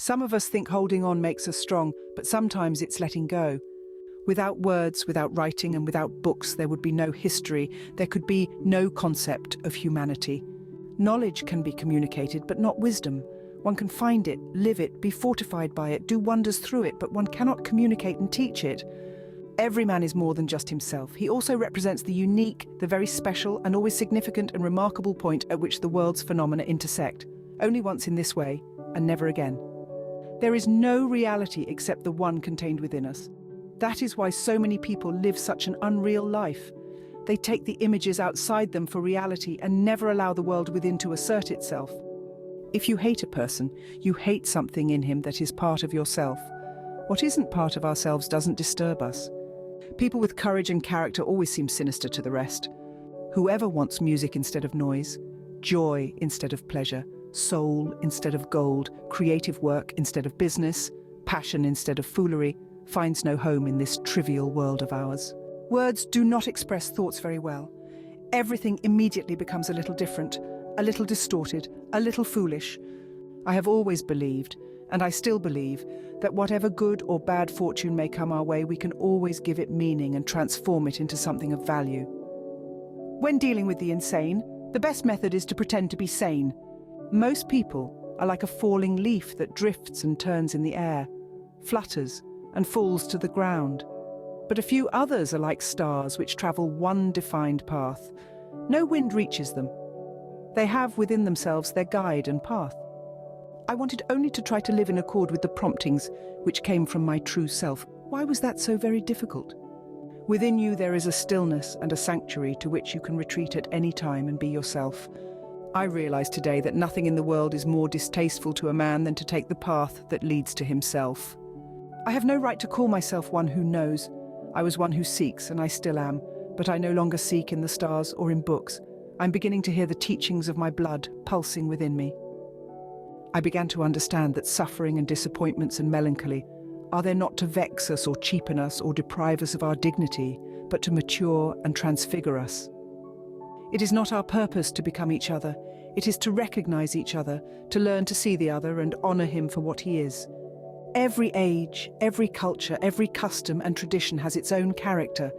Some of us think holding on makes us strong, but sometimes it's letting go. Without words, without writing, and without books, there would be no history. There could be no concept of humanity. Knowledge can be communicated, but not wisdom. One can find it, live it, be fortified by it, do wonders through it, but one cannot communicate and teach it. Every man is more than just himself. He also represents the unique, the very special, and always significant and remarkable point at which the world's phenomena intersect. Only once in this way, and never again. There is no reality except the one contained within us. That is why so many people live such an unreal life. They take the images outside them for reality and never allow the world within to assert itself. If you hate a person, you hate something in him that is part of yourself. What isn't part of ourselves doesn't disturb us. People with courage and character always seem sinister to the rest. Whoever wants music instead of noise, joy instead of pleasure, soul instead of gold, creative work instead of business, passion instead of foolery, finds no home in this trivial world of ours. Words do not express thoughts very well. Everything immediately becomes a little different, a little distorted, a little foolish. I have always believed, and I still believe, that whatever good or bad fortune may come our way, we can always give it meaning and transform it into something of value. When dealing with the insane, the best method is to pretend to be sane. Most people are like a falling leaf that drifts and turns in the air, flutters and falls to the ground. But a few others are like stars which travel one defined path. No wind reaches them. They have within themselves their guide and path. I wanted only to try to live in accord with the promptings which came from my true self. Why was that so very difficult? Within you there is a stillness and a sanctuary to which you can retreat at any time and be yourself. I realize today that nothing in the world is more distasteful to a man than to take the path that leads to himself. I have no right to call myself one who knows. I was one who seeks, and I still am, but I no longer seek in the stars or in books. I'm beginning to hear the teachings of my blood pulsing within me. I began to understand that suffering and disappointments and melancholy are there not to vex us or cheapen us or deprive us of our dignity, but to mature and transfigure us. It is not our purpose to become each other. It is to recognize each other, to learn to see the other and honor him for what he is. Every age, every culture, every custom and tradition has its own character,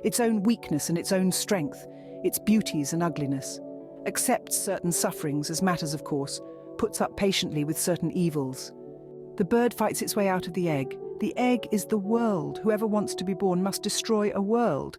its own weakness and its own strength, its beauties and ugliness. Accepts certain sufferings as matters of course, puts up patiently with certain evils. The bird fights its way out of the egg. The egg is the world. Whoever wants to be born must destroy a world.